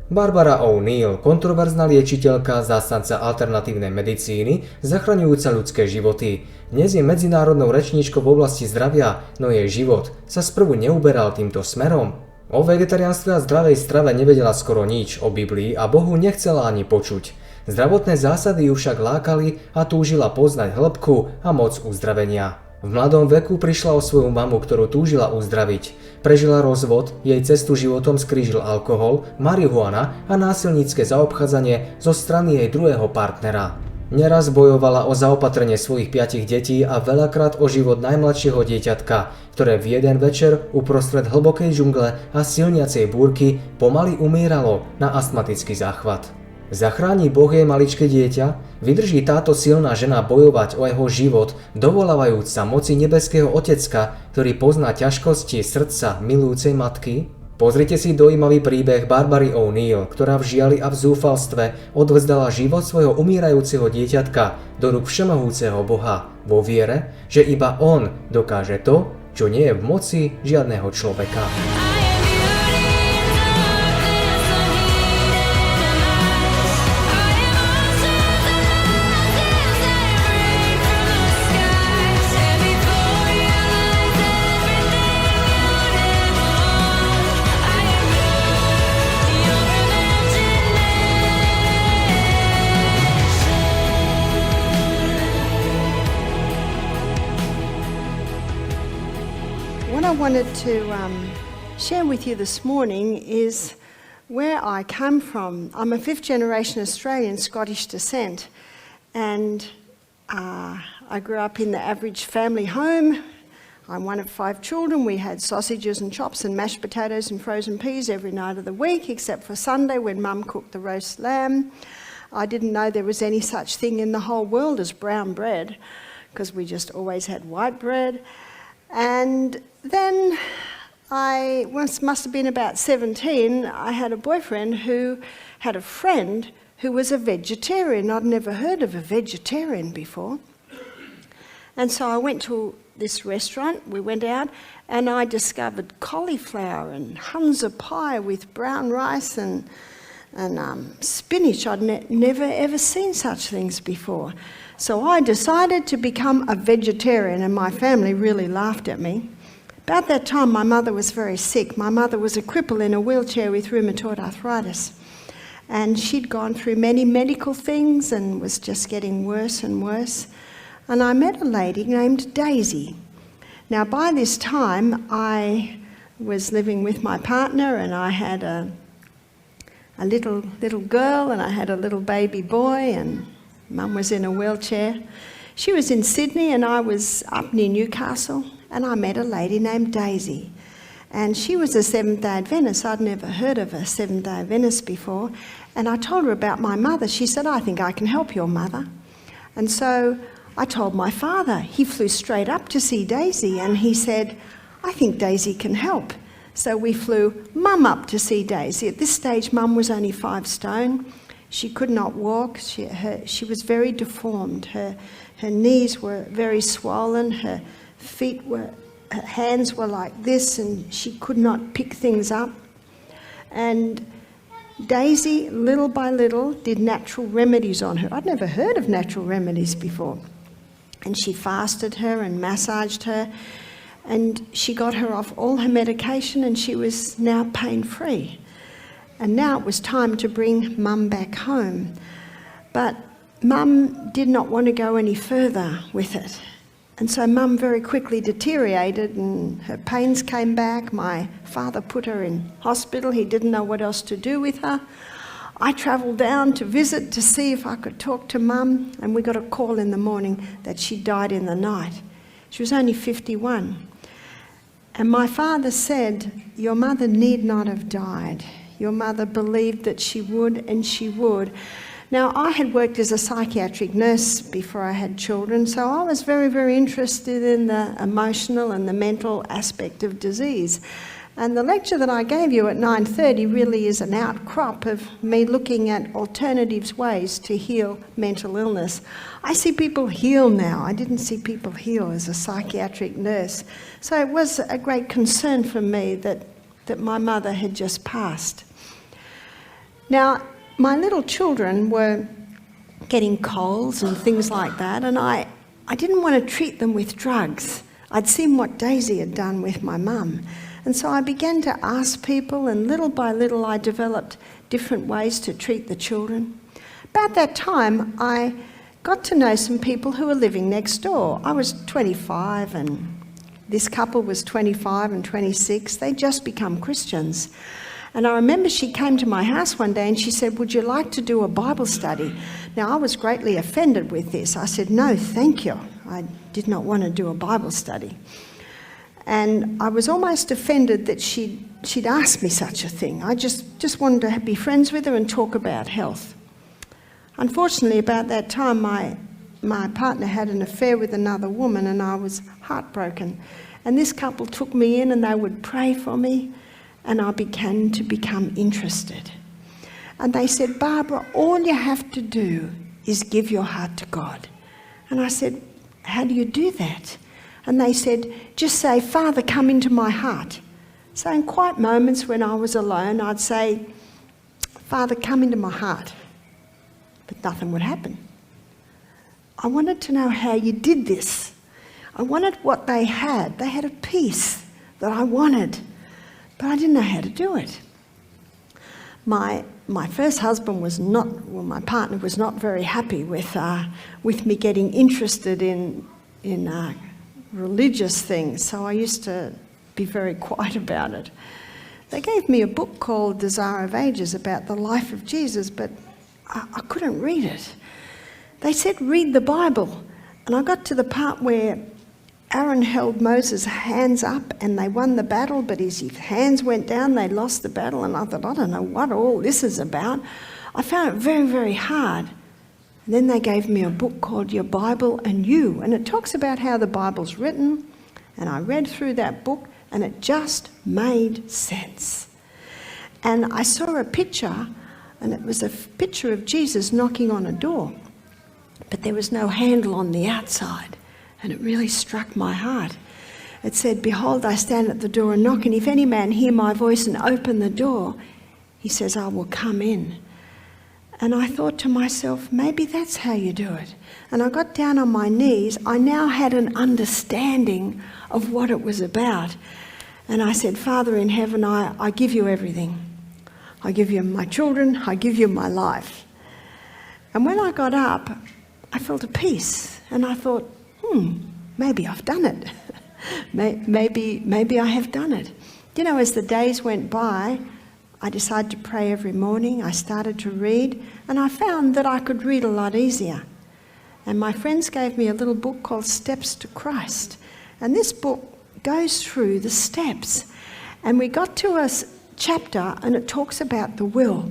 Barbara O'Neill, kontroverzná liečiteľka, zástanca alternatívnej medicíny, zachraňujúca ľudské životy. Dnes je medzinárodnou rečníčkou v oblasti zdravia, no jej život sa sprvu neuberal týmto smerom. O vegetariánstve a zdravej strave nevedela skoro nič, o Biblii a Bohu nechcela ani počuť. Zdravotné zásady ju však lákali a túžila poznať hĺbku a moc uzdravenia. V mladom veku prišla o svoju mamu, ktorú túžila uzdraviť. Prežila rozvod, jej cestu životom skrížil alkohol, marihuana a násilnícke zaobchádzanie zo strany jej druhého partnera. Neraz bojovala o zaopatrenie svojich 5 detí a veľakrát o život najmladšieho dieťatka, ktoré v jeden večer uprostred hlbokej džungle a silniacej búrky pomaly umieralo na astmatický záchvat. Zachráni Boh jej maličké dieťa? Vydrží táto silná žena bojovať o jeho život, dovolávajúc sa moci nebeského Otecka, ktorý pozná ťažkosti srdca milujúcej matky? Pozrite si dojímavý príbeh Barbary O'Neill, ktorá v žiali a v zúfalstve odvzdala život svojho umierajúceho dieťatka do rúk všemohúceho Boha, vo viere, že iba on dokáže to, čo nie je v moci žiadneho človeka. What I wanted to share with you this morning is where I come from. I'm a fifth generation Australian, Scottish descent, and I grew up in the average family home. I'm one of 5 children. We had sausages and chops and mashed potatoes and frozen peas every night of the week, except for Sunday when Mum cooked the roast lamb. I didn't know there was any such thing in the whole world as brown bread, because we just always had white bread. And then I must have been about 17, I had a boyfriend who had a friend who was a vegetarian. I'd never heard of a vegetarian before. And so I went to this restaurant, we went out, and I discovered cauliflower and hunza pie with brown rice and spinach. I'd never ever seen such things before. So I decided to become a vegetarian, and my family really laughed at me. About that time, my mother was very sick. My mother was a cripple in a wheelchair with rheumatoid arthritis. And she'd gone through many medical things and was just getting worse and worse. And I met a lady named Daisy. Now, by this time, I was living with my partner, and I had a little girl, and I had a little baby boy, and Mum was in a wheelchair. She was in Sydney and I was up near Newcastle, and I met a lady named Daisy. And she was a Seventh-day Adventist. I'd never heard of a Seventh-day Adventist before. And I told her about my mother. She said, "I think I can help your mother." And so I told my father. He flew straight up to see Daisy, and he said, "I think Daisy can help." So we flew Mum up to see Daisy. At this stage, Mum was only 5 stone. She could not walk. She was very deformed. Her knees were very swollen. Her hands were like this, and she could not pick things up. And Daisy, little by little, did natural remedies on her. I'd never heard of natural remedies before. And she fasted her and massaged her, and she got her off all her medication, and she was now pain-free. And now it was time to bring Mum back home. But Mum did not want to go any further with it. And so Mum very quickly deteriorated and her pains came back. My father put her in hospital. He didn't know what else to do with her. I travelled down to visit to see if I could talk to Mum, and we got a call in the morning that she died in the night. She was only 51. And my father said, "Your mother need not have died. Your mother believed that she would, and she would." Now, I had worked as a psychiatric nurse before I had children, so I was very, very interested in the emotional and the mental aspect of disease. And the lecture that I gave you at 9:30 really is an outcrop of me looking at alternative ways to heal mental illness. I see people heal now. I didn't see people heal as a psychiatric nurse. So it was a great concern for me that my mother had just passed. Now, my little children were getting colds and things like that, and I didn't want to treat them with drugs. I'd seen what Daisy had done with my mum. And so I began to ask people, and little by little I developed different ways to treat the children. About that time, I got to know some people who were living next door. I was 25 and this couple was 25 and 26. They'd just become Christians. And I remember she came to my house one day and she said, "Would you like to do a Bible study?" Now, I was greatly offended with this. I said, "No, thank you." I did not want to do a Bible study. And I was almost offended that she'd asked me such a thing. I just wanted to be friends with her and talk about health. Unfortunately, about that time, my partner had an affair with another woman and I was heartbroken. And this couple took me in and they would pray for me, and I began to become interested. And they said, "Barbara, all you have to do is give your heart to God." And I said, "How do you do that?" And they said, "Just say, 'Father, come into my heart.'" So in quiet moments when I was alone, I'd say, "Father, come into my heart." But nothing would happen. I wanted to know how you did this. I wanted what they had. They had a peace that I wanted, but I didn't know how to do it. My first husband was not, well, my partner was not very happy with me getting interested in religious things, so I used to be very quiet about it. They gave me a book called The Desire of Ages about the life of Jesus, but I couldn't read it. They said, "Read the Bible." And I got to the part where Aaron held Moses' hands up and they won the battle, but his hands went down, they lost the battle, and I thought, I don't know what all this is about. I found it very, very hard. And then they gave me a book called Your Bible and You, and it talks about how the Bible's written, and I read through that book and it just made sense. And I saw a picture, and it was a picture of Jesus knocking on a door, but there was no handle on the outside, and it really struck my heart. It said, "Behold, I stand at the door and knock, and if any man hear my voice and open the door, he says, I will come in." And I thought to myself, maybe that's how you do it. And I got down on my knees. I now had an understanding of what it was about. And I said, "Father in heaven, I give you everything. I give you my children, I give you my life." And when I got up, I felt a peace. And I thought, maybe I've done it. maybe I have done it. You know, as the days went by, I decided to pray every morning. I started to read, and I found that I could read a lot easier. And my friends gave me a little book called Steps to Christ. And this book goes through the steps. And we got to a chapter, and it talks about the will.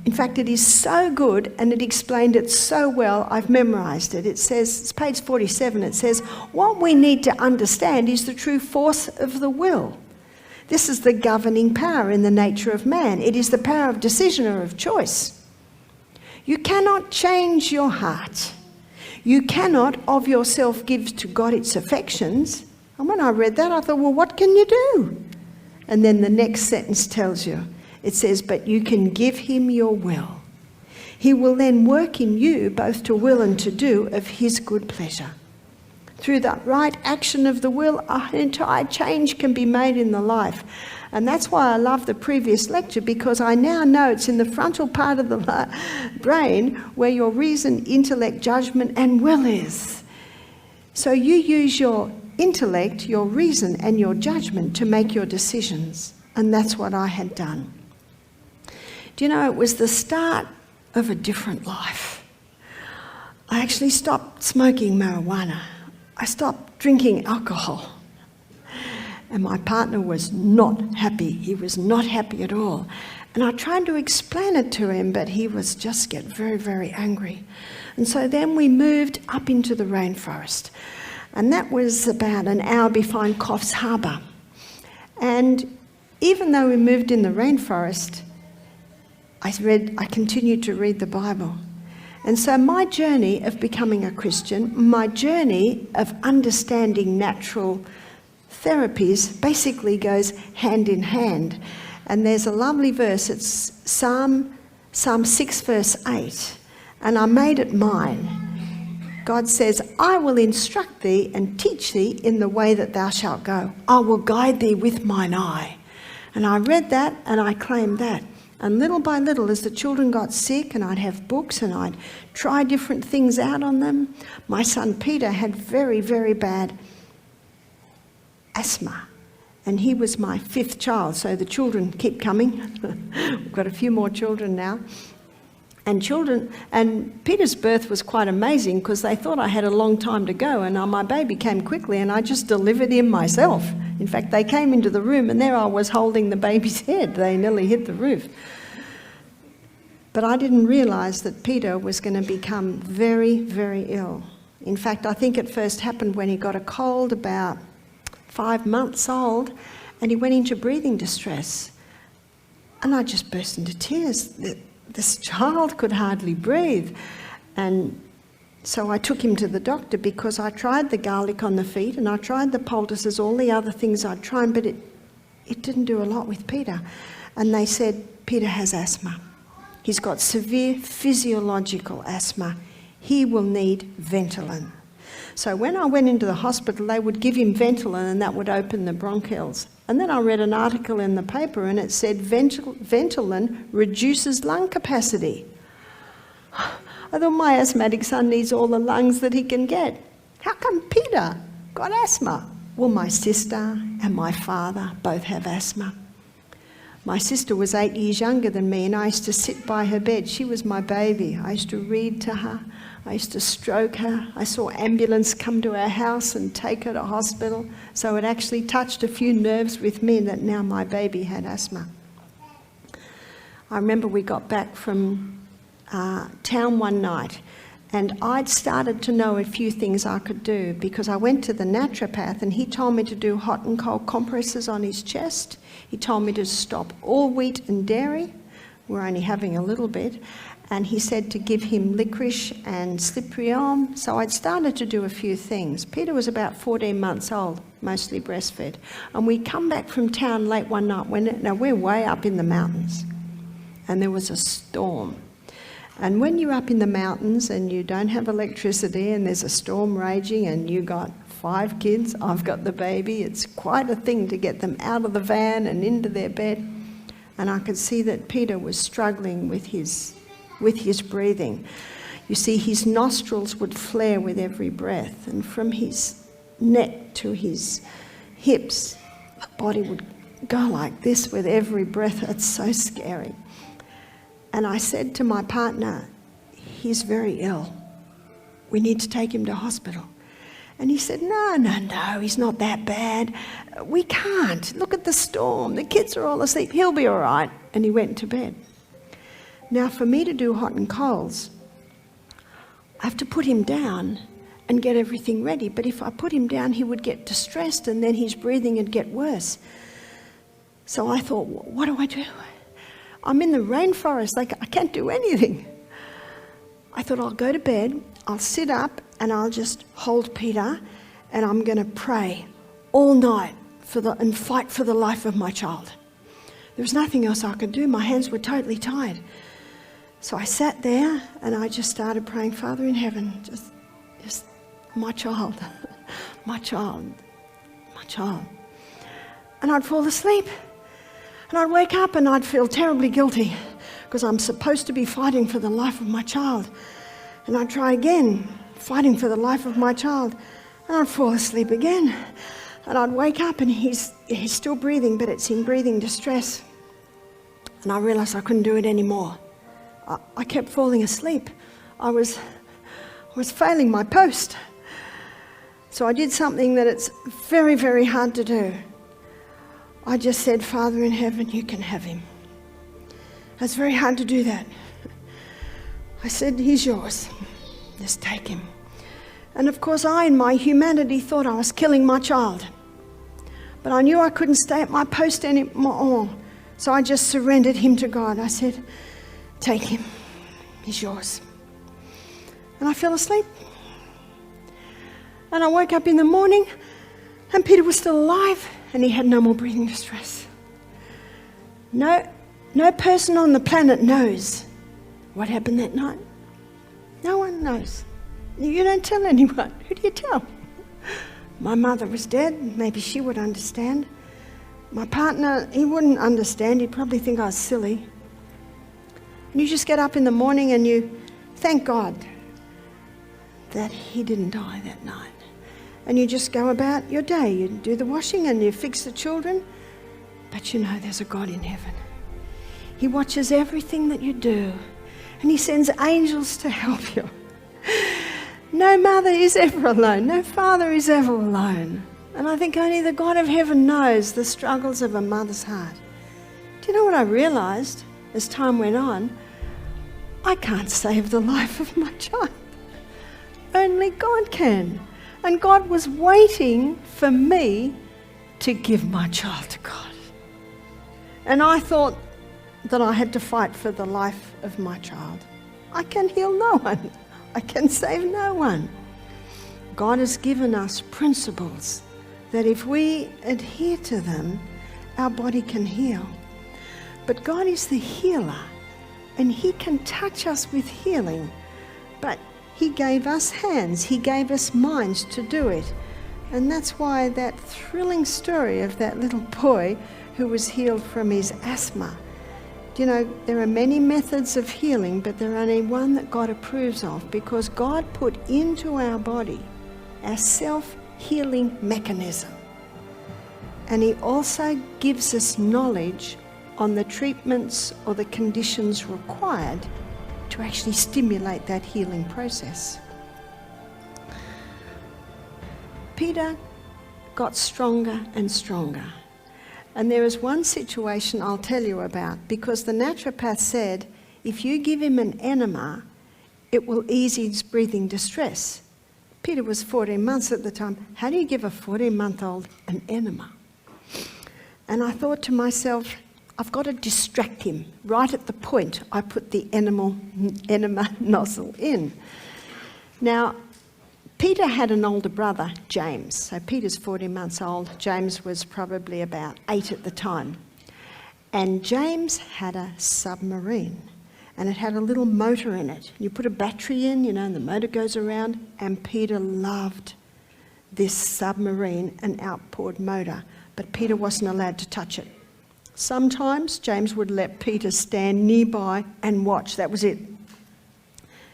In fact, it is so good, and it explained it so well, I've memorised it. It says, it's page 47, it says, "What we need to understand is the true force of the will. This is the governing power in the nature of man. It is the power of decision or of choice. You cannot change your heart. You cannot of yourself give to God its affections." And when I read that, I thought, well, what can you do? And then the next sentence tells you, it says, "But you can give him your will. He will then work in you both to will and to do of his good pleasure." Through the right action of the will, an entire change can be made in the life. And that's why I love the previous lecture, because I now know it's in the frontal part of the brain where your reason, intellect, judgment and will is. So you use your intellect, your reason and your judgment to make your decisions. And that's what I had done. Do you know, it was the start of a different life. I actually stopped smoking marijuana. I stopped drinking alcohol. And my partner was not happy. He was not happy at all. And I tried to explain it to him, but he was just get very, very angry. And so then we moved up into the rainforest. And that was about an hour behind Coffs Harbour. And even though we moved in the rainforest, I continued to read the Bible. And so my journey of becoming a Christian, my journey of understanding natural therapies basically goes hand in hand. And there's a lovely verse, it's Psalm Psalm 6 verse 8, and I made it mine. God says, I will instruct thee and teach thee in the way that thou shalt go. I will guide thee with mine eye. And I read that and I claimed that. And little by little, as the children got sick and I'd have books and I'd try different things out on them, my son Peter had very, very bad asthma. And he was my 5th child, so the children keep coming. We've got a few more children now. And Peter's birth was quite amazing because they thought I had a long time to go, and my baby came quickly and I just delivered him myself. In fact, they came into the room and there I was holding the baby's head. They nearly hit the roof. But I didn't realise that Peter was going to become very, very ill. In fact, I think it first happened when he got a cold about 5 months old, and he went into breathing distress. And I just burst into tears. This child could hardly breathe. And so I took him to the doctor because I tried the garlic on the feet and I tried the poultices, all the other things I'd tried, but it didn't do a lot with Peter. And they said, Peter has asthma. He's got severe physiological asthma. He will need Ventolin. So when I went into the hospital, they would give him Ventolin and that would open the bronchioles. And then I read an article in the paper and it said Ventolin reduces lung capacity. I thought my asthmatic son needs all the lungs that he can get. How come Peter got asthma? Well, my sister and my father both have asthma. My sister was 8 years younger than me and I used to sit by her bed. She was my baby. I used to read to her. I used to stroke her. I saw ambulance come to our house and take her to hospital. So it actually touched a few nerves with me that now my baby had asthma. I remember we got back from town one night and I'd started to know a few things I could do because I went to the naturopath and he told me to do hot and cold compresses on his chest. He told me to stop all wheat and dairy. We're only having a little bit. And he said to give him licorice and slippery elm. So I'd started to do a few things. Peter was about 14 months old, mostly breastfed. And we come back from town late one night. Now we're way up in the mountains. And there was a storm. And when you're up in the mountains and you don't have electricity and there's a storm raging and you got 5 kids, I've got the baby, it's quite a thing to get them out of the van and into their bed. And I could see that Peter was struggling with his breathing. You see, his nostrils would flare with every breath, and from his neck to his hips, the body would go like this with every breath. It's so scary. And I said to my partner, he's very ill. We need to take him to hospital. And he said, no, he's not that bad. We can't. Look at the storm. The kids are all asleep. He'll be all right. And he went to bed. Now, for me to do hot and colds, I have to put him down and get everything ready. But if I put him down, he would get distressed and then his breathing would get worse. So I thought, what do I do? I'm in the rainforest. I can't do anything. I thought, I'll go to bed, I'll sit up and I'll just hold Peter and I'm going to pray all night and fight for the life of my child. There was nothing else I could do. My hands were totally tied. So I sat there and I just started praying, Father in heaven, just my child, my child, my child. And I'd fall asleep. And I'd wake up and I'd feel terribly guilty because I'm supposed to be fighting for the life of my child. And I'd try again, fighting for the life of my child. And I'd fall asleep again. And I'd wake up and he's still breathing, but it's in breathing distress. And I realised I couldn't do it anymore. I kept falling asleep. I was failing my post. So I did something that it's very, very hard to do. I just said, Father in heaven, you can have him. It's very hard to do that. I said, he's yours. Just take him. And of course, I, in my humanity, thought I was killing my child. But I knew I couldn't stay at my post anymore. So I just surrendered him to God. I said, take him. He's yours. And I fell asleep. And I woke up in the morning and Peter was still alive and he had no more breathing distress. No person on the planet knows What happened that night? No one knows. You don't tell anyone. Who do you tell? My mother was dead. Maybe she would understand. My partner, he wouldn't understand. He'd probably think I was silly. And you just get up in the morning and you thank God that he didn't die that night. And you just go about your day. You do the washing and you fix the children. But you know there's a God in heaven. He watches everything that you do. And he sends angels to help you. No mother is ever alone. No father is ever alone. And I think only the God of heaven knows the struggles of a mother's heart. Do you know what I realised as time went on? I can't save the life of my child. Only God can. And God was waiting for me to give my child to God. And I thought that I had to fight for the life of my child. I can heal no one. I can save no one. God has given us principles that if we adhere to them, our body can heal. But God is the healer, and he can touch us with healing. But he gave us hands, he gave us minds to do it. And that's why that thrilling story of that little boy who was healed from his asthma. You know, there are many methods of healing, but there are only one that God approves of, because God put into our body a self-healing mechanism. And he also gives us knowledge on the treatments or the conditions required to actually stimulate that healing process. Peter got stronger and stronger. And there is one situation I'll tell you about, because the naturopath said, if you give him an enema, it will ease his breathing distress. Peter was 14 months at the time. How do you give a 14-month-old an enema? And I thought to myself, I've got to distract him. Right at the point, I put the enema nozzle in. Now, Peter had an older brother, James. So Peter's 14 months old. James was probably about 8 at the time. And James had a submarine. And it had a little motor in it. You put a battery in, you know, and the motor goes around. And Peter loved this submarine and outboard motor. But Peter wasn't allowed to touch it. Sometimes James would let Peter stand nearby and watch. That was it.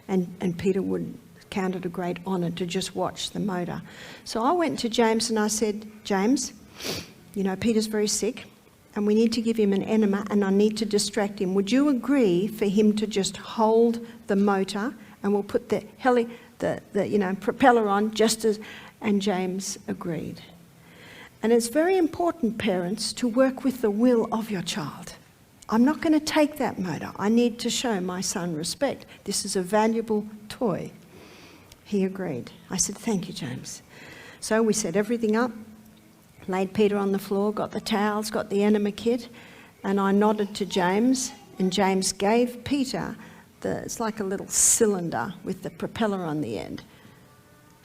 And Peter would count it a great honour to just watch the motor. So I went to James and I said, James, you know, Peter's very sick and we need to give him an enema and I need to distract him. Would you agree for him to just hold the motor and we'll put the propeller on just as... And James agreed. And it's very important, parents, to work with the will of your child. I'm not going to take that motor. I need to show my son respect. This is a valuable toy. He agreed. I said, thank you, James. So we set everything up, laid Peter on the floor, got the towels, got the enema kit, and I nodded to James, and James gave Peter it's like a little cylinder with the propeller on the end.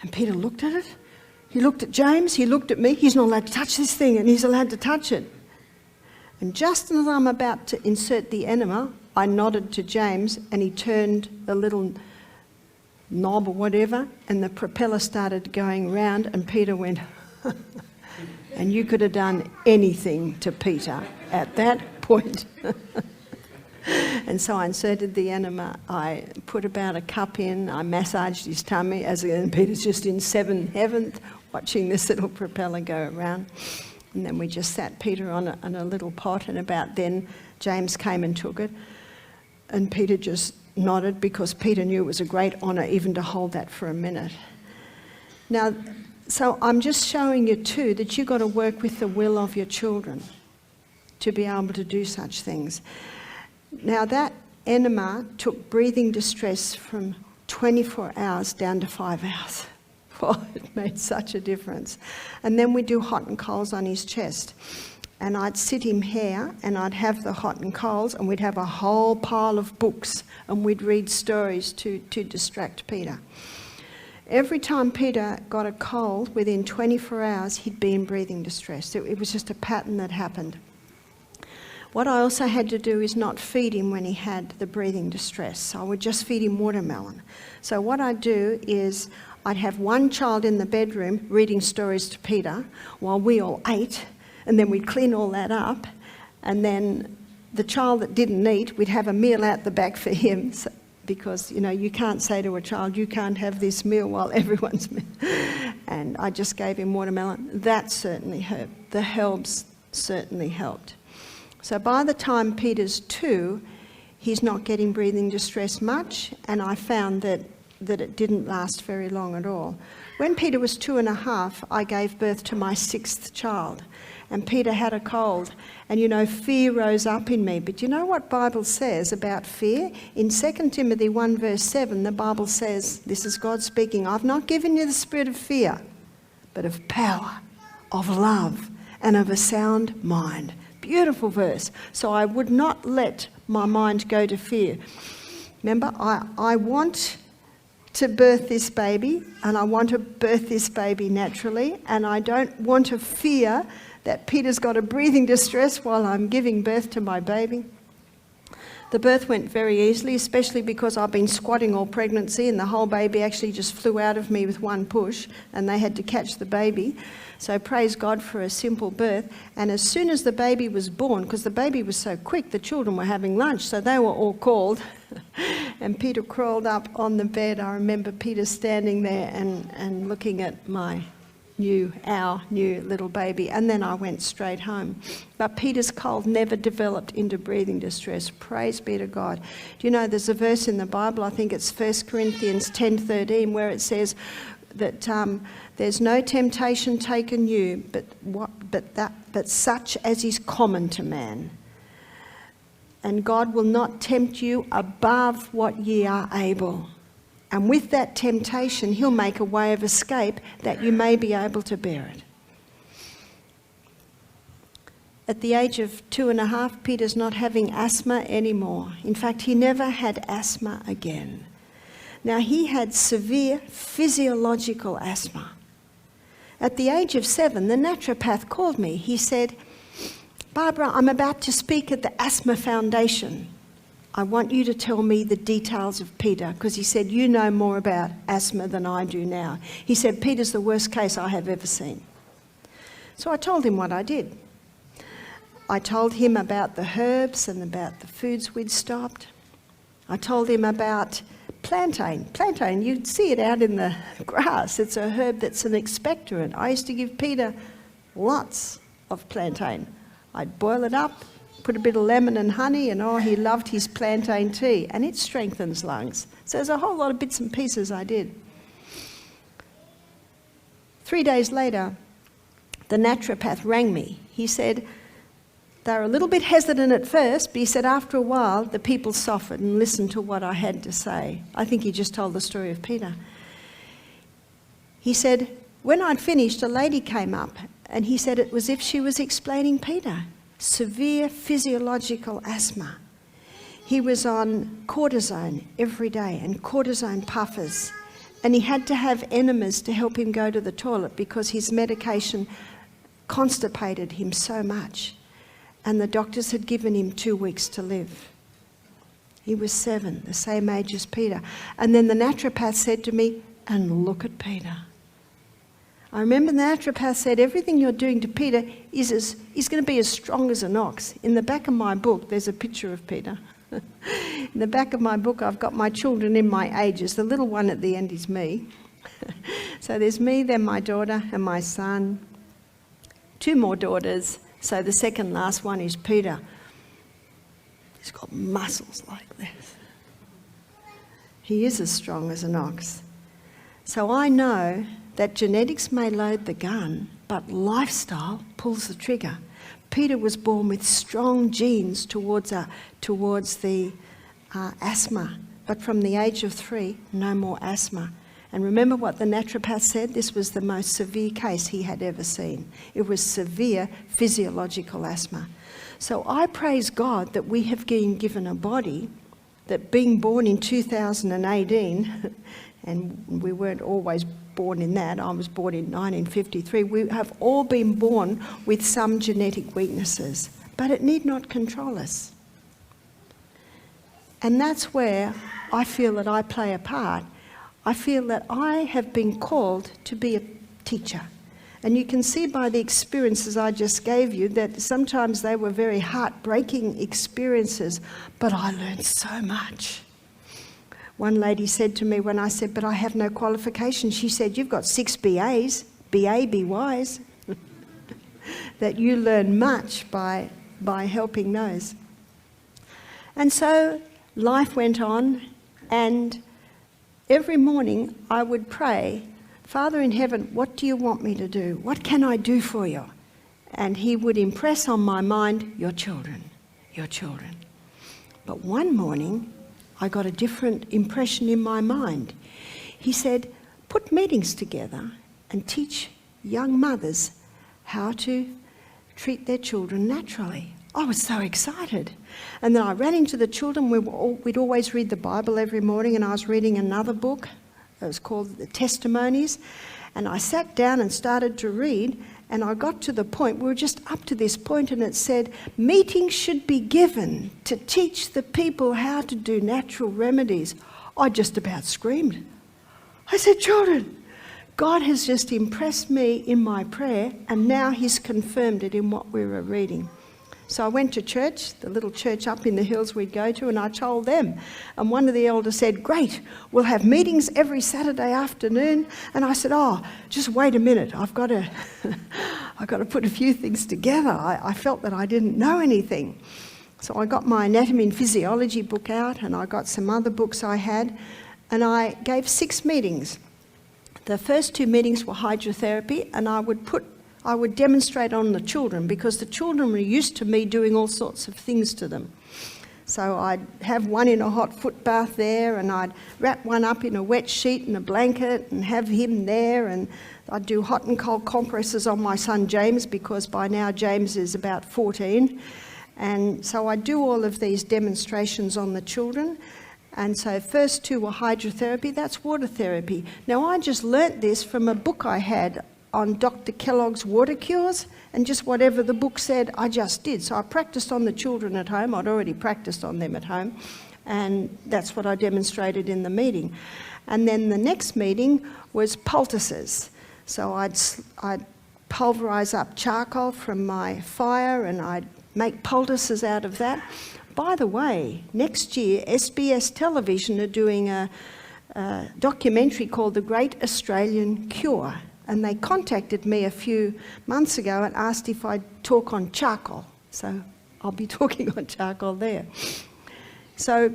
And Peter looked at it. He looked at James, he looked at me. He's not allowed to touch this thing, and he's allowed to touch it. And just as I'm about to insert the enema, I nodded to James, and he turned the little knob or whatever, and the propeller started going round, and Peter went, and you could have done anything to Peter at that point. And so I inserted the enema, I put about a cup in, I massaged his tummy, and Peter's just in seventh heaven, watching this little propeller go around. And then we just sat Peter on a little pot, and about then James came and took it, and Peter just nodded, because Peter knew it was a great honour even to hold that for a minute. Now, so I'm just showing you too that you've got to work with the will of your children to be able to do such things. Now that enema took breathing distress from 24 hours down to 5 hours. Oh, it made such a difference. And then we do hot and colds on his chest. And I'd sit him here and I'd have the hot and colds, and we'd have a whole pile of books and we'd read stories to distract Peter. Every time Peter got a cold, within 24 hours, he'd be in breathing distress. It was just a pattern that happened. What I also had to do is not feed him when he had the breathing distress. I would just feed him watermelon. So what I'd do is I'd have one child in the bedroom reading stories to Peter while we all ate, and then we'd clean all that up, and then the child that didn't eat, we'd have a meal out the back for him, because, you know, you can't say to a child, you can't have this meal while everyone's and I just gave him watermelon. That certainly helped. The herbs certainly helped. So by the time Peter's 2, he's not getting breathing distress much, and I found that it didn't last very long at all. When Peter was 2.5, I gave birth to my 6th child, and Peter had a cold, and you know, fear rose up in me. But you know what Bible says about fear? In 2 Timothy 1 verse 7, the Bible says, this is God speaking, I've not given you the spirit of fear, but of power, of love, and of a sound mind. Beautiful verse. So I would not let my mind go to fear. Remember, I want to birth this baby, and I want to birth this baby naturally, and I don't want to fear that Peter's got a breathing distress while I'm giving birth to my baby. The birth went very easily, especially because I've been squatting all pregnancy, and the whole baby actually just flew out of me with one push, and they had to catch the baby. So praise God for a simple birth. And as soon as the baby was born, because the baby was so quick, the children were having lunch, so they were all called. And Peter crawled up on the bed. I remember Peter standing there and looking at our new little baby, and then I went straight home. But Peter's cold never developed into breathing distress. Praise be to God. Do you know there's a verse in the Bible, I think it's 1 Corinthians 10:13, where it says that there's no temptation taken you, but such as is common to man. And God will not tempt you above what ye are able. And with that temptation, he'll make a way of escape that you may be able to bear it. At the age of 2.5, Peter's not having asthma anymore. In fact, he never had asthma again. Now, he had severe physiological asthma. At the age of 7, the naturopath called me. He said, Barbara, I'm about to speak at the Asthma Foundation. I want you to tell me the details of Peter, because he said, you know more about asthma than I do now. He said, Peter's the worst case I have ever seen. So I told him what I did. I told him about the herbs and about the foods we'd stopped. I told him about plantain. Plantain, you'd see it out in the grass. It's a herb that's an expectorant. I used to give Peter lots of plantain. I'd boil it up, put a bit of lemon and honey, and he loved his plantain tea, and it strengthens lungs. So there's a whole lot of bits and pieces I did. 3 days later, the naturopath rang me. He said, they were a little bit hesitant at first, but he said after a while, the people softened and listened to what I had to say. I think he just told the story of Peter. He said, when I'd finished, a lady came up, and he said it was as if she was explaining Peter. Severe physiological asthma. He was on cortisone every day and cortisone puffers, and he had to have enemas to help him go to the toilet because his medication constipated him so much, and the doctors had given him 2 weeks to live. He was 7, the same age as Peter. And then the naturopath said to me, and look at Peter. I remember the naturopath said, everything you're doing to Peter is going to be as strong as an ox. In the back of my book, there's a picture of Peter. In the back of my book, I've got my children in my ages. The little one at the end is me. So there's me, then my daughter and my son. 2 more daughters. So the second last one is Peter. He's got muscles like this. He is as strong as an ox. So I know that genetics may load the gun, but lifestyle pulls the trigger. Peter was born with strong genes towards the asthma, but from the age of 3, no more asthma. And remember what the naturopath said? This was the most severe case he had ever seen. It was severe physiological asthma. So I praise God that we have been given a body that, being born in 2018, and we weren't always born in that. I was born in 1953. We have all been born with some genetic weaknesses. but it need not control us. And that's where I feel that I play a part. I feel that I have been called to be a teacher. And you can see by the experiences I just gave you that sometimes they were very heartbreaking experiences, but I learned so much. One lady said to me when I said, but I have no qualifications, she said, you've got 6 BAs, BA, be wise, that you learn much by helping those. And so life went on, and every morning I would pray, Father in heaven, what do you want me to do? What can I do for you? And he would impress on my mind, your children, your children. But one morning, I got a different impression in my mind. He said, put meetings together and teach young mothers how to treat their children naturally. I was so excited. And then I ran into the children. We'd always read the Bible every morning, and I was reading another book. It was called The Testimonies. And I sat down and started to read, and I got to the point, we were just up to this point, and it said, meetings should be given to teach the people how to do natural remedies. I just about screamed. I said, children, God has just impressed me in my prayer, and now he's confirmed it in what we were reading. So I went to church, the little church up in the hills we'd go to, and I told them. And one of the elders said, great, we'll have meetings every Saturday afternoon. And I said, oh, just wait a minute, I've got to put a few things together. I felt that I didn't know anything. So I got my anatomy and physiology book out, and I got some other books I had, and I gave 6 meetings. The first 2 meetings were hydrotherapy, and I would demonstrate on the children, because the children were used to me doing all sorts of things to them. So I'd have one in a hot foot bath there, and I'd wrap one up in a wet sheet and a blanket and have him there, and I'd do hot and cold compresses on my son James, because by now James is about 14. And so I'd do all of these demonstrations on the children. And so first 2 were hydrotherapy, that's water therapy. Now I just learnt this from a book I had on Dr. Kellogg's water cures, and just whatever the book said, I just did. So I practiced on the children at home. I'd already practiced on them at home, and that's what I demonstrated in the meeting. And then the next meeting was poultices. So I'd pulverise up charcoal from my fire, and I'd make poultices out of that. By the way, next year, SBS Television are doing a documentary called The Great Australian Cure. And they contacted me a few months ago and asked if I'd talk on charcoal. So I'll be talking on charcoal there. So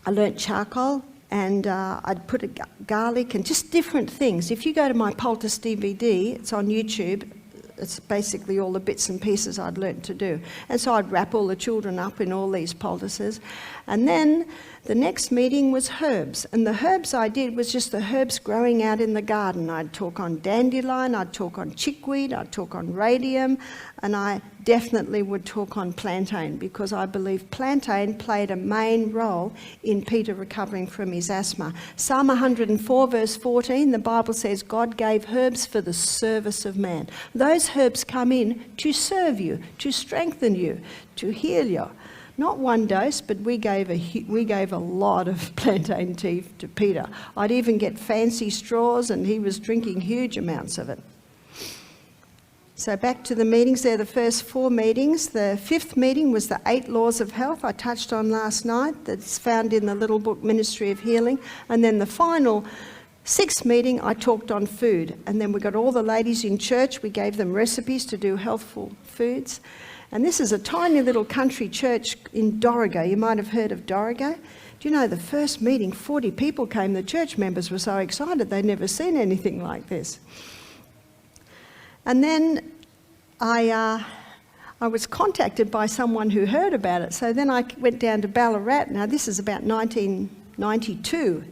I learnt charcoal, and I'd put a garlic and just different things. If you go to my poultice DVD, it's on YouTube. It's basically all the bits and pieces I'd learnt to do. And so I'd wrap all the children up in all these poultices. And then the next meeting was herbs. And the herbs I did was just the herbs growing out in the garden. I'd talk on dandelion, I'd talk on chickweed, I'd talk on radium, and I definitely would talk on plantain, because I believe plantain played a main role in Peter recovering from his asthma. Psalm 104 verse 14, the Bible says, God gave herbs for the service of man. Those herbs come in to serve you, to strengthen you, to heal you. Not one dose, but we gave a lot of plantain tea to Peter. I'd even get fancy straws, and he was drinking huge amounts of it. So back to the meetings. They're the first 4 meetings. The 5th meeting was the 8 laws of health I touched on last night. That's found in the little book Ministry of Healing. And then the final 6th meeting, I talked on food. And then we got all the ladies in church. We gave them recipes to do healthful foods. And this is a tiny little country church in Dorrigo. You might have heard of Dorrigo. Do you know, the first meeting, 40 people came. The church members were so excited. They'd never seen anything like this. And then I was contacted by someone who heard about it. So then I went down to Ballarat. Now this is about 1992.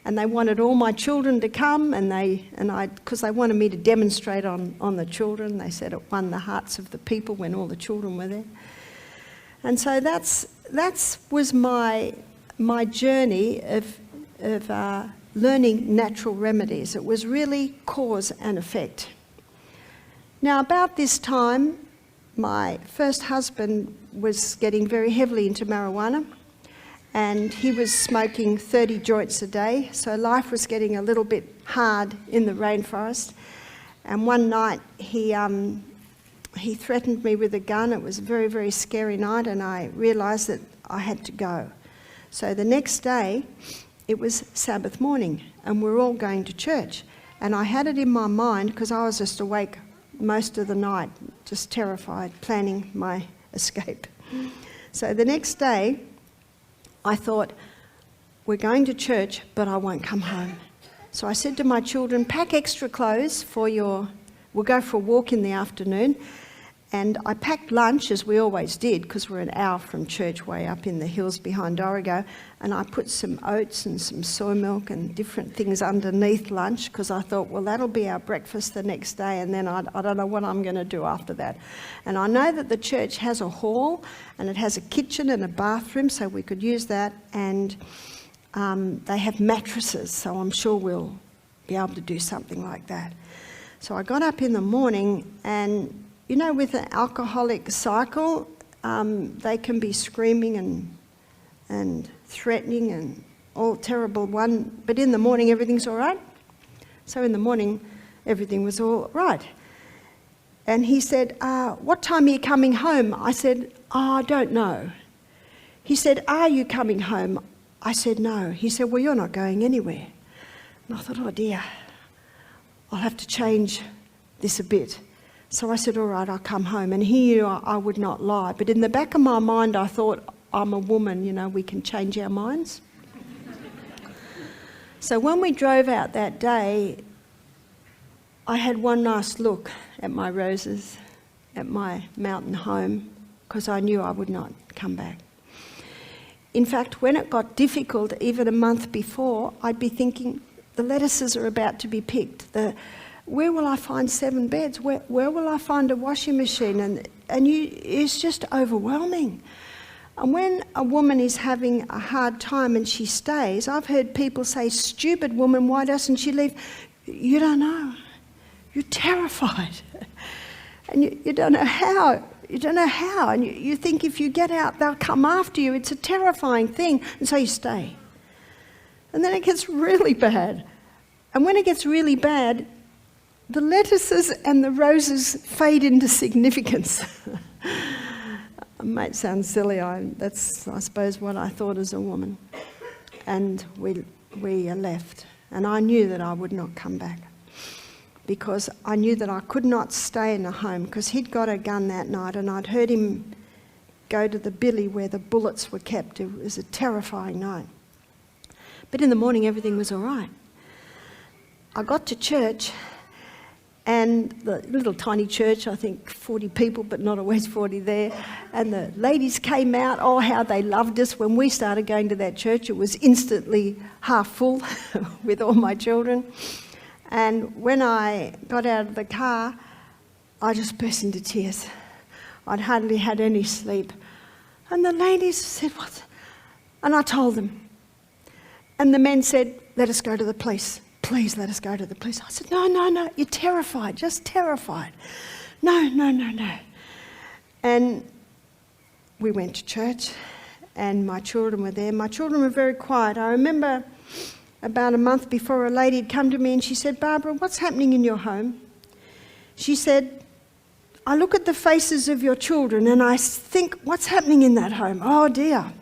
And they wanted all my children to come, because they wanted me to demonstrate on the children. They said it won the hearts of the people when all the children were there. And so that was my journey of learning natural remedies. It was really cause and effect. Now about this time, my first husband was getting very heavily into marijuana, and he was smoking 30 joints a day, so life was getting a little bit hard in the rainforest. And one night he threatened me with a gun. It was a very, very scary night, and I realised that I had to go. So the next day, it was Sabbath morning, and we're all going to church. And I had it in my mind, because I was just awake most of the night, just terrified, planning my escape. So the next day, I thought, we're going to church, but I won't come home. So I said to my children, pack extra clothes we'll go for a walk in the afternoon. And I packed lunch, as we always did, because we're an hour from church, way up in the hills behind Dorrigo. And I put some oats and some soy milk and different things underneath lunch, because I thought, well, that'll be our breakfast the next day, and then I don't know what I'm going to do after that. And I know that the church has a hall, and it has a kitchen and a bathroom, so we could use that. And they have mattresses, so I'm sure we'll be able to do something like that. So I got up in the morning, and you know, with an alcoholic cycle, they can be screaming and threatening and all terrible one, but in the morning everything's all right. So in the morning everything was all right. And he said, what time are you coming home? I said, I don't know. He said, are you coming home? I said, no. He said, well, you're not going anywhere. And I thought, oh dear, I'll have to change this a bit. So I said, all right, I'll come home. And he knew I would not lie. But in the back of my mind, I thought, I'm a woman, you know, we can change our minds. So when we drove out that day, I had one last look at my roses, at my mountain home, because I knew I would not come back. In fact, when it got difficult, even a month before, I'd be thinking, the lettuces are about to be picked. Where will I find 7 beds? Where will I find a washing machine? And it's just overwhelming. And when a woman is having a hard time and she stays, I've heard people say, stupid woman, why doesn't she leave? You don't know. You're terrified. And you don't know how. You don't know how. And you think if you get out, they'll come after you. It's a terrifying thing. And so you stay. And then it gets really bad. And when it gets really bad, the lettuces and the roses fade into significance. It might sound silly, that's, I suppose, what I thought as a woman. And we left. And I knew that I would not come back, because I knew that I could not stay in the home, because he'd got a gun that night, and I'd heard him go to the billy where the bullets were kept. It was a terrifying night. But in the morning, everything was all right. I got to church, and the little tiny church, I think 40 people, but not always 40 there. And the ladies came out. Oh, how they loved us. When we started going to that church, it was instantly half full with all my children. And when I got out of the car, I just burst into tears. I'd hardly had any sleep. And the ladies said, what? And I told them. And the men said, let us go to the police. Please let us go to the police. I said, no, you're terrified, just terrified. No. And we went to church, and my children were there. My children were very quiet. I remember about a month before, a lady had come to me and she said, Barbara, what's happening in your home? She said, I look at the faces of your children and I think, what's happening in that home? Oh dear,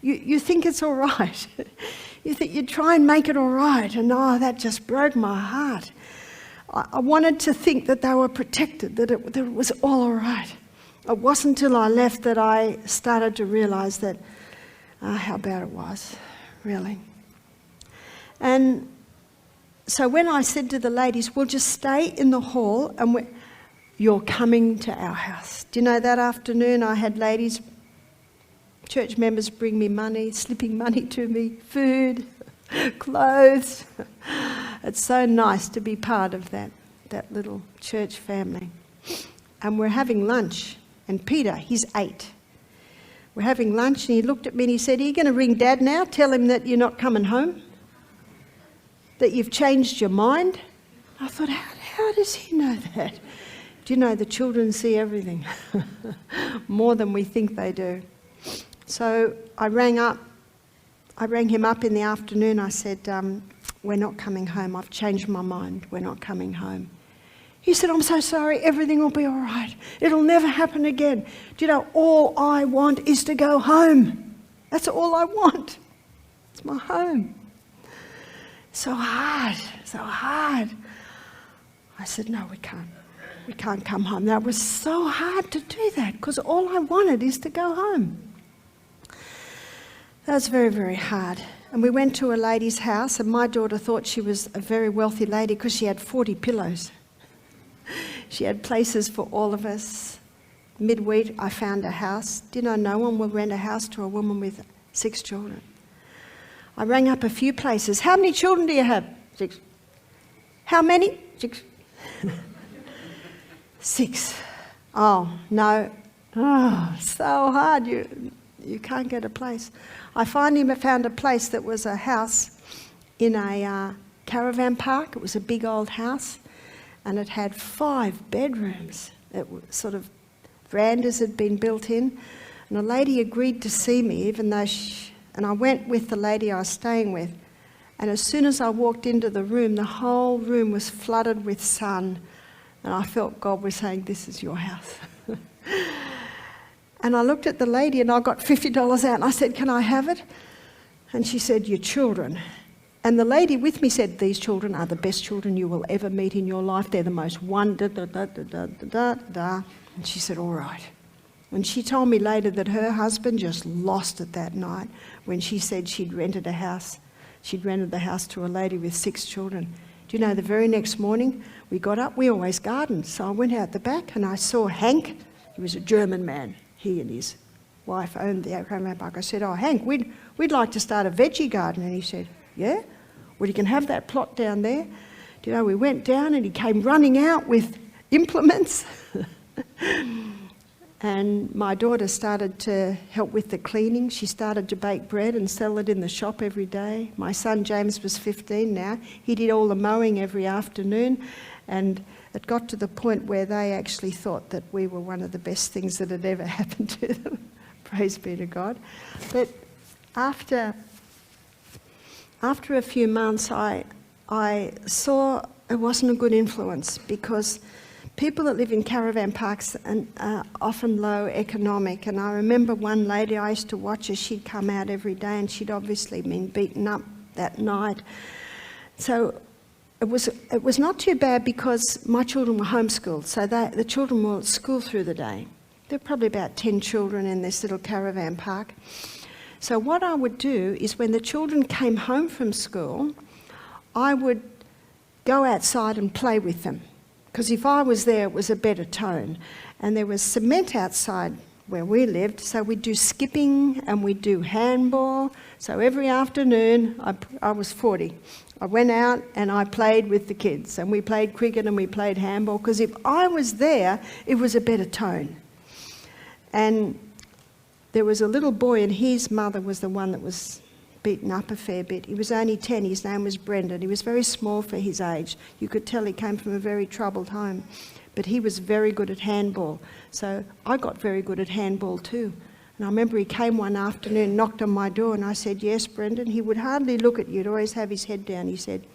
you think it's all right. You think you try and make it all right, and that just broke my heart. I wanted to think that they were protected, that it was all right. It wasn't until I left that I started to realise that how bad it was, really. And so when I said to the ladies, we'll just stay in the hall, and you're coming to our house. Do you know, that afternoon I had ladies, church members, bring me money, slipping money to me, food, clothes. It's so nice to be part of that little church family. And we're having lunch, and Peter, he's 8. We're having lunch, and he looked at me and he said, are you going to ring Dad now? Tell him that you're not coming home? That you've changed your mind? I thought, how does he know that? Do you know the children see everything? More than we think they do. So I rang him up in the afternoon. I said, we're not coming home. I've changed my mind. We're not coming home. He said, I'm so sorry. Everything will be all right. It'll never happen again. Do you know, all I want is to go home. That's all I want. It's my home. So hard, so hard. I said, no, we can't. We can't come home. That was so hard to do that because all I wanted is to go home. That was very, very hard. And we went to a lady's house, and my daughter thought she was a very wealthy lady because she had 40 pillows. She had places for all of us. Midweek, I found a house. Do you know no one will rent a house to a woman with 6 children? I rang up a few places. How many children do you have? 6. How many? 6. 6. Oh, no. Oh, so hard. You can't get a place. I finally found a place that was a house in a caravan park. It was a big old house, and it had 5 bedrooms. It was sort of verandas had been built in, and a lady agreed to see me, even though and I went with the lady I was staying with, and as soon as I walked into the room, the whole room was flooded with sun, and I felt God was saying, this is your house. And I looked at the lady and I got $50 out and I said, can I have it? And she said, your children. And the lady with me said, these children are the best children you will ever meet in your life. They're the most And she said, all right. And she told me later that her husband just lost it that night when she said she'd rented a house. She'd rented the house to a lady with 6 children. Do you know, the very next morning we got up, we always gardened. So I went out the back and I saw Hank. He was a German man. He and his wife owned the caravan park. I said, oh, Hank, we'd like to start a veggie garden. And he said, yeah? Well, you can have that plot down there. Do you know, we went down and he came running out with implements. And my daughter started to help with the cleaning. She started to bake bread and sell it in the shop every day. My son James was 15 now. He did all the mowing every afternoon, and it got to the point where they actually thought that we were one of the best things that had ever happened to them. Praise be to God. But after a few months, I saw it wasn't a good influence, because people that live in caravan parks are often low economic. And I remember one lady I used to watch her, she'd come out every day and she'd obviously been beaten up that night. So it was not too bad because my children were homeschooled, so the children were at school through the day. There were probably about 10 children in this little caravan park. So what I would do is when the children came home from school, I would go outside and play with them, because if I was there, it was a better tone. And there was cement outside where we lived, so we'd do skipping and we'd do handball. So every afternoon, I was 40. I went out and I played with the kids, and we played cricket and we played handball, because if I was there, it was a better tone. And there was a little boy, and his mother was the one that was beaten up a fair bit. He was only 10, his name was Brendan. He was very small for his age. You could tell he came from a very troubled home, but he was very good at handball. So I got very good at handball too. And I remember he came one afternoon, knocked on my door, and I said, yes, Brendan. He would hardly look at you, he'd always have his head down. He said,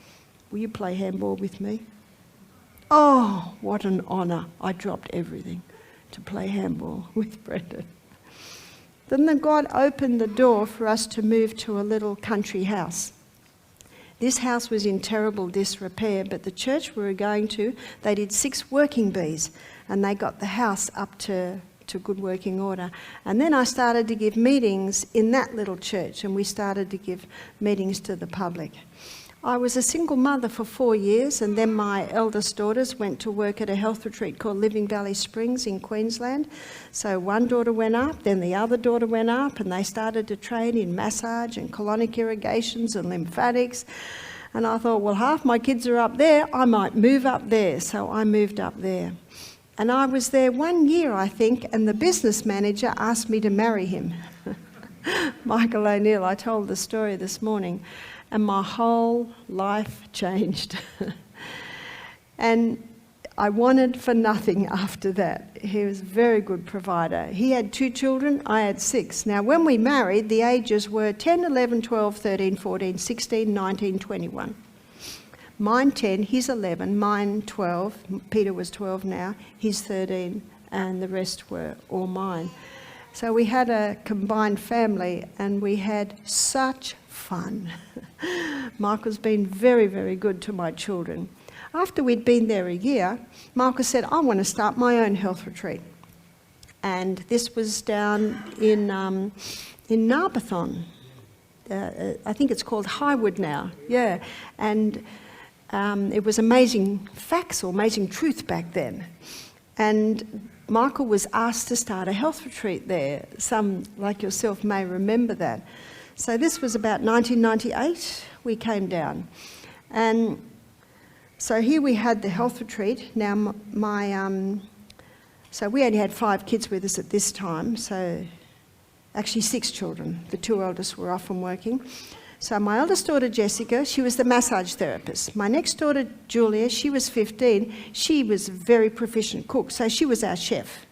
will you play handball with me? Oh, what an honour. I dropped everything to play handball with Brendan. Then God opened the door for us to move to a little country house. This house was in terrible disrepair, but the church we were going to, they did 6 working bees, and they got the house up to good working order. And then I started to give meetings in that little church, and we started to give meetings to the public. I was a single mother for 4 years, and then my eldest daughters went to work at a health retreat called Living Valley Springs in Queensland. So one daughter went up, then the other daughter went up, and they started to train in massage and colonic irrigations and lymphatics. And I thought, well, half my kids are up there, I might move up there. So I moved up there. And I was there 1 year, I think, and the business manager asked me to marry him. Michael O'Neill, I told the story this morning. And my whole life changed. And I wanted for nothing after that. He was a very good provider. He had 2 children, I had 6. Now, when we married, the ages were 10, 11, 12, 13, 14, 16, 19, 21. Mine 10, he's 11, mine 12. Peter was 12 now, he's 13, and the rest were all mine. So we had a combined family, and we had such fun. Michael's been very, very good to my children. After we'd been there a year, Michael said, I want to start my own health retreat. And this was down in Narberthon. I think it's called Highwood now, yeah. And it was amazing facts or amazing truth back then. And Michael was asked to start a health retreat there. Some, like yourself, may remember that. So this was about 1998, we came down. And so here we had the health retreat. Now so we only had 5 kids with us at this time, so actually 6 children. The 2 eldest were off and working. So my eldest daughter, Jessica, she was the massage therapist. My next daughter, Julia, she was 15. She was a very proficient cook, so she was our chef.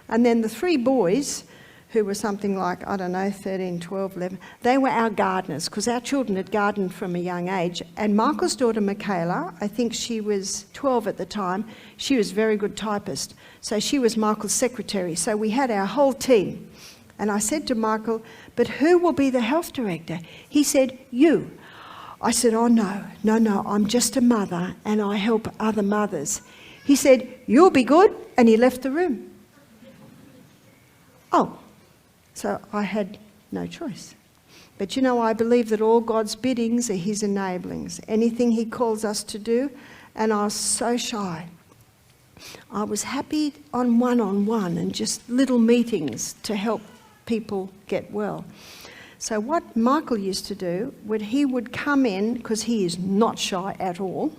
And then the 3 boys, who were something like, 13, 12, 11, they were our gardeners, because our children had gardened from a young age. And Michael's daughter, Michaela, I think she was 12 at the time, she was a very good typist. So she was Michael's secretary. So we had our whole team. And I said to Michael, but who will be the health director? He said, you. I said, oh no, I'm just a mother and I help other mothers. He said, you'll be good, and he left the room. Oh. So I had no choice. But you know, I believe that all God's biddings are his enablings. Anything he calls us to do, and I was so shy. I was happy on one-on-one and just little meetings to help people get well. So what Michael used to do, he would come in, because he is not shy at all.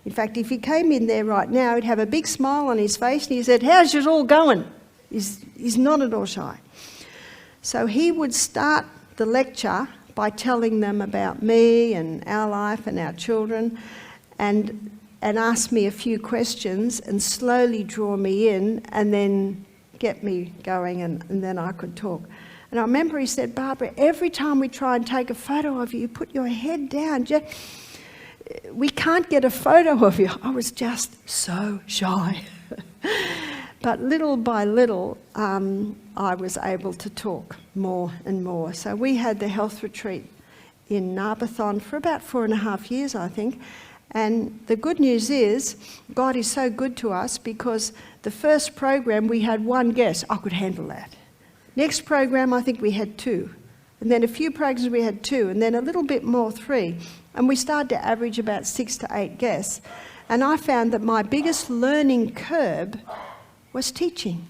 In fact, if he came in there right now, he'd have a big smile on his face and he said, how's it all going? He's not at all shy. So he would start the lecture by telling them about me and our life and our children, and ask me a few questions and slowly draw me in and then get me going, and then I could talk. And I remember he said, Barbara, every time we try and take a photo of you, put your head down. We can't get a photo of you. I was just so shy. But little by little, I was able to talk more and more. So we had the health retreat in Narberthon for about 4.5 years, I think. And the good news is, God is so good to us, because the first program we had 1 guest. I could handle that. Next program, I think we had 2. And then a few programs we had 2, and then a little bit more, 3. And we started to average about 6 to 8 guests. And I found that my biggest learning curve was teaching.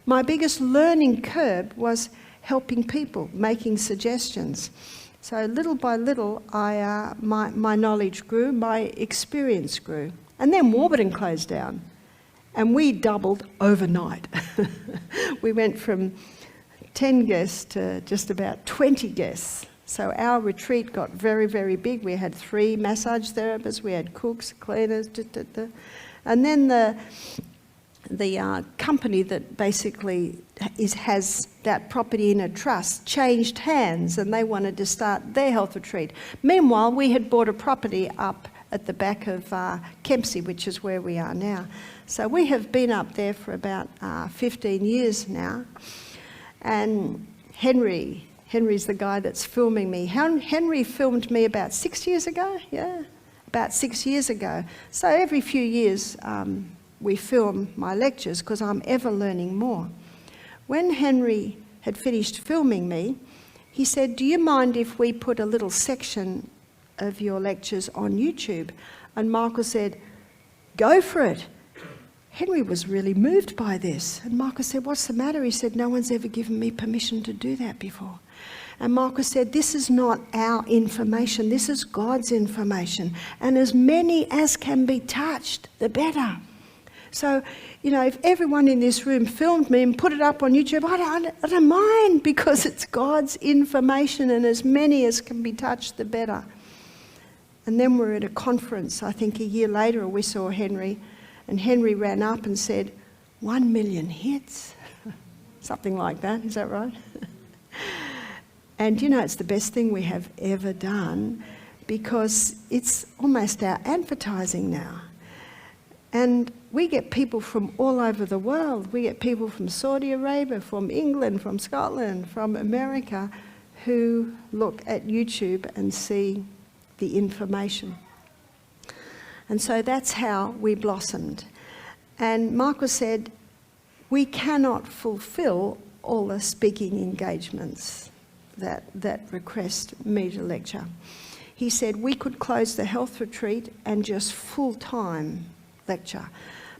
My biggest learning curve was helping people, making suggestions. So little by little, my knowledge grew, my experience grew. And then Warburton closed down, and we doubled overnight. We went from 10 guests to just about 20 guests. So our retreat got very, very big. We had 3 massage therapists, we had cooks, cleaners, and then the company that basically has that property in a trust changed hands, and they wanted to start their health retreat. Meanwhile, we had bought a property up at the back of Kempsey, which is where we are now. So we have been up there for about 15 years now. And Henry's the guy that's filming me. Henry filmed me about 6 years ago, about 6 years ago. So every few years, we film my lectures, because I'm ever learning more. When Henry had finished filming me, he said, do you mind if we put a little section of your lectures on YouTube? And Michael said, go for it. Henry was really moved by this. And Michael said, what's the matter? He said, no one's ever given me permission to do that before. And Michael said, this is not our information, this is God's information. And as many as can be touched, the better. So, you know, if everyone in this room filmed me and put it up on YouTube, I don't mind, because it's God's information, and as many as can be touched, the better. And then we're at a conference, I think a year later, we saw Henry, And Henry ran up and said, 1 million hits? Something like that, is that right? And you know, it's the best thing we have ever done because it's almost our advertising now. And we get people from all over the world. We get people from Saudi Arabia, from England, from Scotland, from America, who look at YouTube and see the information. And so that's how we blossomed. And Michael said, we cannot fulfill all the speaking engagements that request me to lecture. He said we could close the health retreat and just full-time lecture.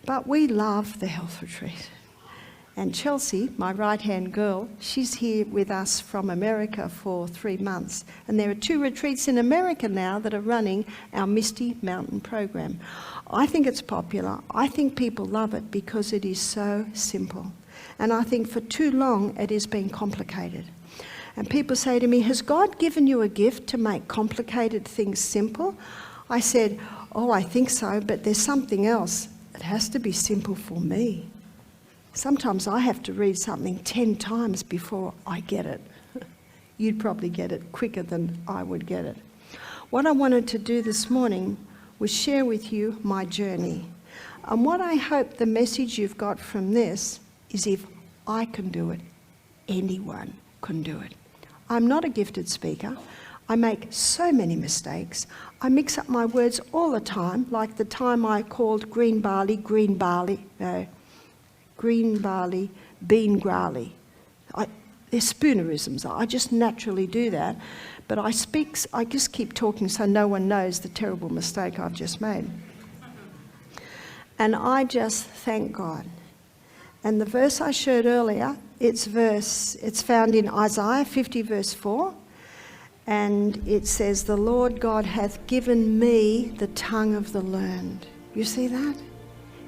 But we love the health retreat. And Chelsea, my right-hand girl, she's here with us from America for 3 months. And there are 2 retreats in America now that are running our Misty Mountain program. I think it's popular. I think people love it because it is so simple. And I think for too long it has been complicated. And people say to me, has God given you a gift to make complicated things simple? I said, oh, I think so, but there's something else. It has to be simple for me. Sometimes I have to read something 10 times before I get it. You'd probably get it quicker than I would get it. What I wanted to do this morning was share with you my journey. And what I hope the message you've got from this is if I can do it, anyone can do it. I'm not a gifted speaker. I make so many mistakes. I mix up my words all the time, like the time I called green barley, bean grarley. They're spoonerisms. I just naturally do that. But I just keep talking so no one knows the terrible mistake I've just made. And I just thank God. And the verse I shared earlier, it's found in Isaiah 50 verse 4. And it says, the Lord God hath given me the tongue of the learned. You see that?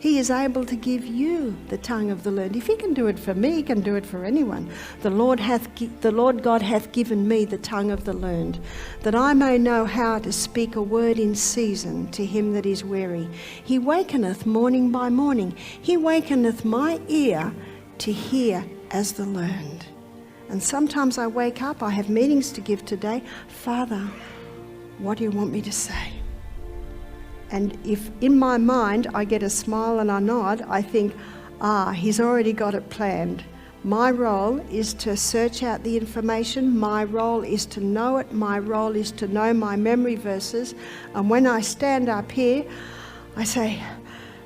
He is able to give you the tongue of the learned. If he can do it for me, he can do it for anyone. The Lord God hath given me the tongue of the learned, that I may know how to speak a word in season to him that is weary. He wakeneth morning by morning. He wakeneth my ear to hear as the learned. And sometimes I wake up, I have meetings to give today. Father, what do you want me to say? And if in my mind I get a smile and a nod, I think, he's already got it planned. My role is to search out the information. My role is to know it. My role is to know my memory verses. And when I stand up here, I say,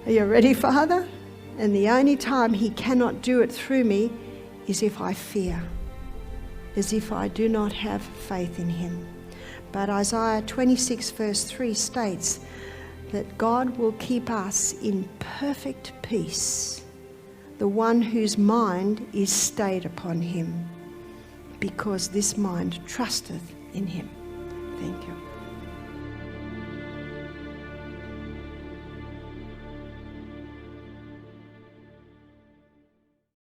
are you ready, Father? And the only time he cannot do it through me is if I fear, as if I do not have faith in him. But Isaiah 26 verse 3 states that God will keep us in perfect peace, the one whose mind is stayed upon him, because this mind trusteth in him. Thank you.